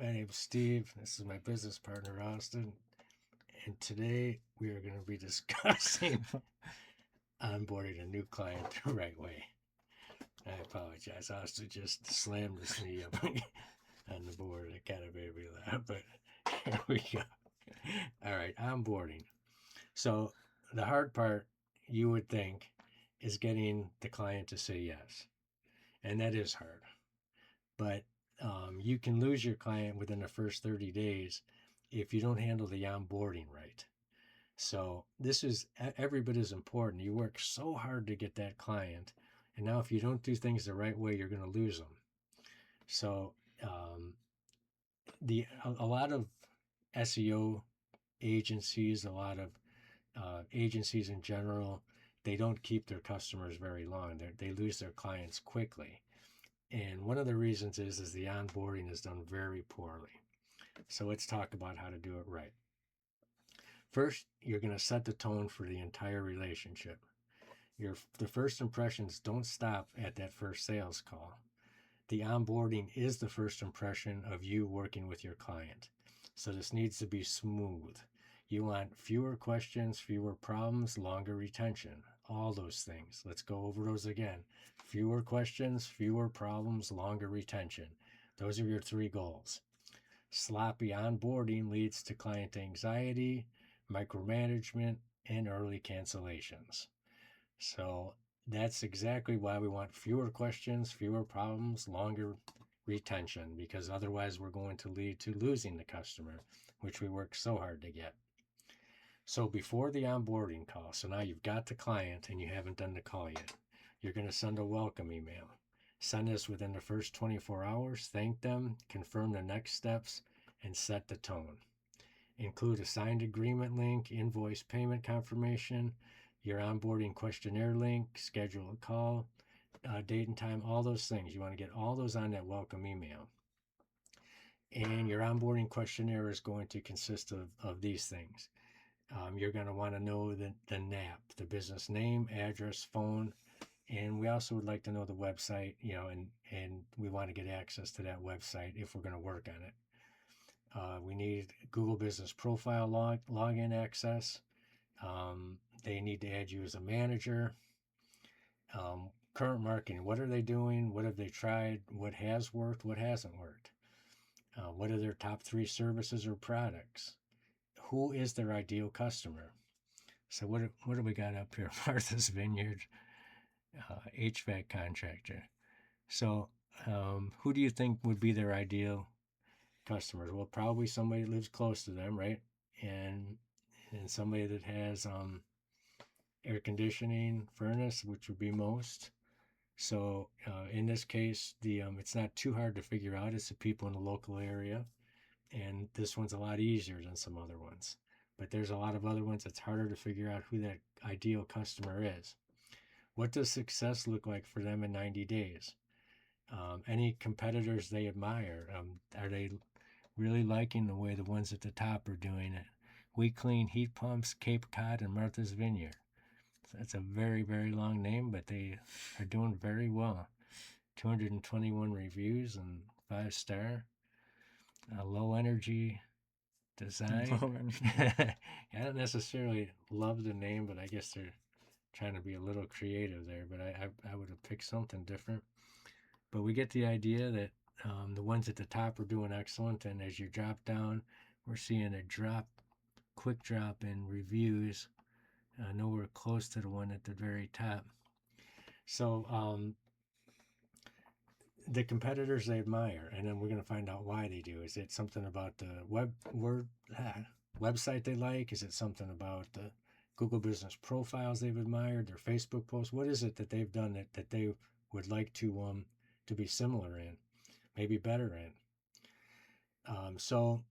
My name's Steve. This is my business partner, Austin. And today we are going to be discussing onboarding a new client the right way. I apologize. Austin just slammed his knee up on the board. It kind of made me laugh, but here we go. All right, onboarding. So the hard part, you would think, is getting the client to say yes. And that is hard. But you can lose your client within the first 30 days if you don't handle the onboarding right. So this is every bit as important. You work so hard to get that client, and now if you don't do things the right way, you're going to lose them. So um, a lot of SEO agencies, a lot of agencies in general, they don't keep their customers very long. They lose their clients quickly. And one of the reasons is the onboarding is done very poorly. So let's talk about how to do it right. First, you're going to set the tone for the entire relationship. The first impressions don't stop at that first sales call. The onboarding is the first impression of you working with your client. So this needs to be smooth. You want fewer questions, fewer problems, longer retention. All those things. Let's go over those again. Fewer questions, fewer problems, longer retention. Those are your three goals. Sloppy onboarding leads to client anxiety, micromanagement, and early cancellations. So that's exactly why we want fewer questions, fewer problems, longer retention, because otherwise we're going to lead to losing the customer, which we work so hard to get. So before the onboarding call, so now you've got the client and you haven't done the call yet, you're going to send a welcome email. Send this within the first 24 hours, thank them, confirm the next steps, and set the tone. Include a signed agreement link, invoice payment confirmation, your onboarding questionnaire link, schedule a call, date and time, all those things. You want to get all those on that welcome email. And your onboarding questionnaire is going to consist of these things. You're going to want to know the NAP, the business name, address, phone, and we also would like to know the website, and we want to get access to that website if we're going to work on it. We need Google Business Profile login access. They need to add you as a manager. Current marketing, what are they doing? What have they tried? What has worked? What hasn't worked? What are their top 3 services or products? Who is their ideal customer? So what do we got up here? Martha's Vineyard, HVAC contractor. So who do you think would be their ideal customers? Well, probably somebody that lives close to them, right? And somebody that has air conditioning, furnace, which would be most. So in this case, it's not too hard to figure out. It's the people in the local area, and this one's a lot easier than some other ones. But there's a lot of other ones that's harder to figure out who that ideal customer is. What does success look like for them in 90 days? Any competitors they admire? Are they really liking the way the ones at the top are doing it? We Clean Heat Pumps, Cape Cod, and Martha's Vineyard. That's a very, very long name, but they are doing very well. 221 reviews and 5-star. Low energy design. I don't necessarily love the name, but I guess they're trying to be a little creative there. But I would have picked something different. But we get the idea that the ones at the top are doing excellent, and as you drop down, we're seeing a quick drop in reviews. Nowhere close to the one at the very top. So the competitors they admire, and then we're going to find out why they do. Is it something about the website they like? Is it something about the Google Business Profiles they've admired, their Facebook posts? What is it that they've done that they would like to be similar in, maybe better in? So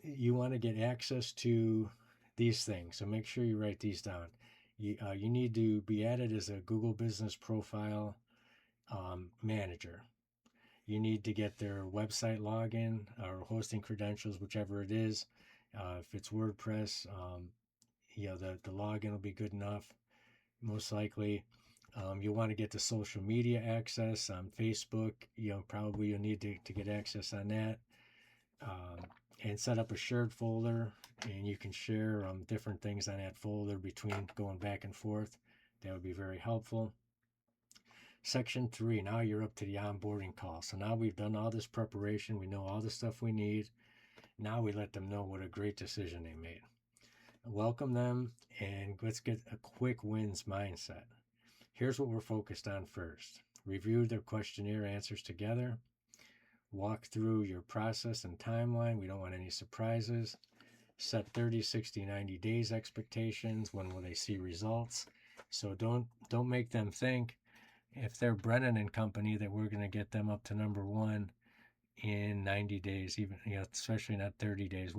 you want to get access to these things. So make sure you write these down. You need to be added as a Google Business Profile manager. You need to get their website login or hosting credentials, whichever it is. If it's WordPress, the login will be good enough, most likely. You'll want to get the social media access on Facebook. Probably you'll need to get access on that. and set up a shared folder, and you can share different things on that folder between going back and forth. That would be very helpful. Section 3, now you're up to the onboarding call. So now we've done all this preparation. We know all the stuff we need. Now we let them know what a great decision they made. Welcome them, and let's get a quick wins mindset. Here's what we're focused on first. Review their questionnaire answers together. Walk through your process and timeline. We don't want any surprises. Set 30, 60, 90 days expectations. When will they see results? So don't make them think, if they're Brennan and Company, that we're going to get them up to number one in 90 days, even, especially not 30 days.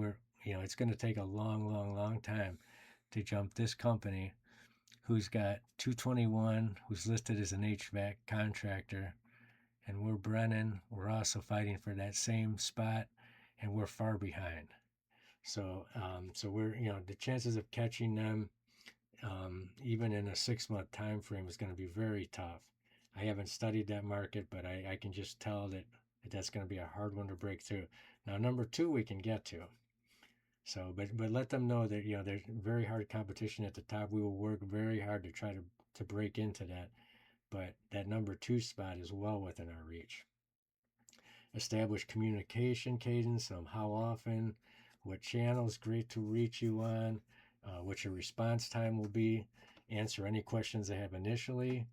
It's going to take a long time to jump this company who's got 221, who's listed as an HVAC contractor, and we're Brennan. We're also fighting for that same spot, and we're far behind. So we're, the chances of catching them, even in a 6-month time frame, is going to be very tough. I haven't studied that market, but I can just tell that that's going to be a hard one to break through. Now, number 2 we can get to. So, but let them know that there's very hard competition at the top. We will work very hard to try to break into that, but that number 2 spot is well within our reach. Establish communication cadence, how often, what channels great to reach you on, what your response time will be. Answer any questions they have initially.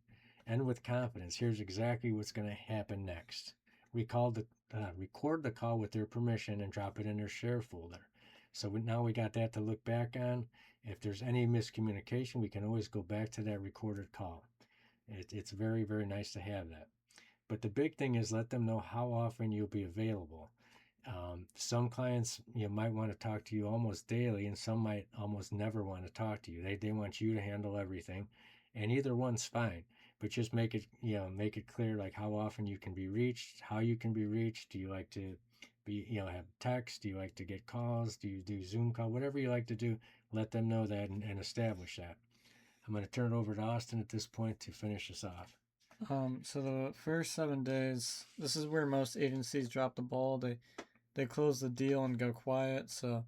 End with confidence. Here's exactly what's going to happen next. Record the call with their permission and drop it in their share folder. So now we got that to look back on. If there's any miscommunication, we can always go back to that recorded call. It's very, very nice to have that. But the big thing is let them know how often you'll be available. Some clients might want to talk to you almost daily, and some might almost never want to talk to you. They want you to handle everything, and either one's fine. But just make it clear, like, how often you can be reached, how you can be reached. Do you like to have text? Do you like to get calls? Do you do Zoom call? Whatever you like to do, let them know that and establish that. I'm going to turn it over to Austin at this point to finish us off. So the first 7 days, this is where most agencies drop the ball. They close the deal and go quiet. So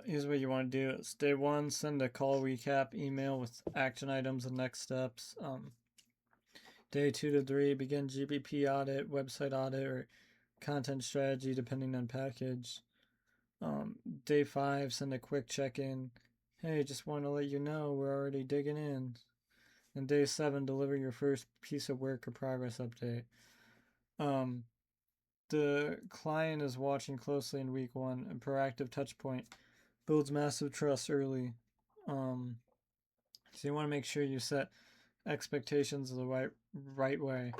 here's what you want to do. It's day 1, send a call recap email with action items and next steps. Day 2 to 3, begin GBP audit, website audit, or content strategy depending on package. Day 5, send a quick check-in. Hey, just want to let you know we're already digging in. And day 7, deliver your first piece of work or progress update. The client is watching closely in week 1. A proactive touch point builds massive trust early. So you want to make sure you set expectations the right way.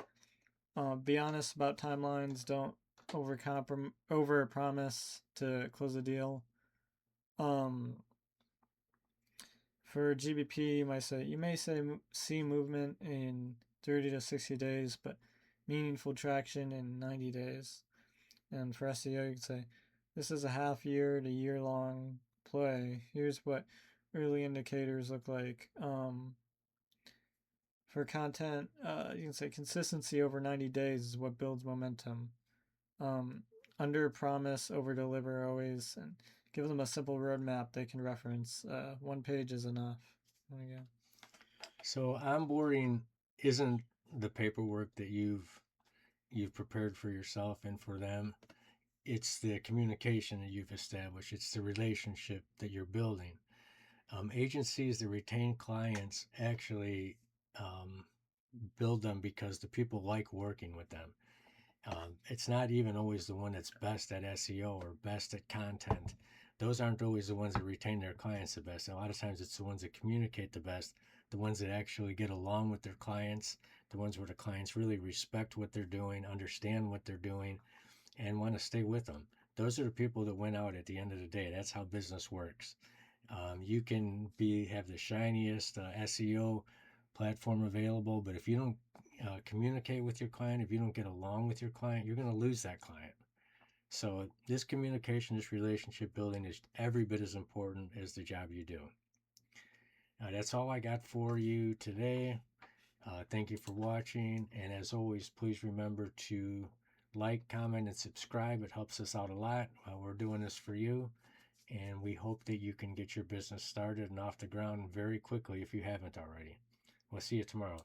Be honest about timelines. Don't over promise to close a deal. For GBP, you may see movement in 30 to 60 days, but meaningful traction in 90 days. And for SEO, you could say, this is a half year to year long play. Here's what early indicators look like. For content, you can say consistency over 90 days is what builds momentum. Under promise, over deliver always, and give them a simple roadmap they can reference. 1 page is enough. There you go. So onboarding isn't the paperwork that you've prepared for yourself and for them. It's the communication that you've established. It's the relationship that you're building. Agencies that retain clients actually build them because the people like working with them. It's not even always the one that's best at SEO or best at content. Those aren't always the ones that retain their clients the best. A lot of times it's the ones that communicate the best, the ones that actually get along with their clients, the ones where the clients really respect what they're doing, understand what they're doing, and want to stay with them. Those are the people that win out at the end of the day. That's how business works. You can have the shiniest SEO platform available, but if you don't communicate with your client, if you don't get along with your client, you're going to lose that client. So this communication, this relationship building is every bit as important as the job you do. That's all I got for you today. Thank you for watching, and as always, please remember to like, comment, and subscribe. It helps us out a lot. We're doing this for you, and we hope that you can get your business started and off the ground very quickly if you haven't already. We'll see you tomorrow.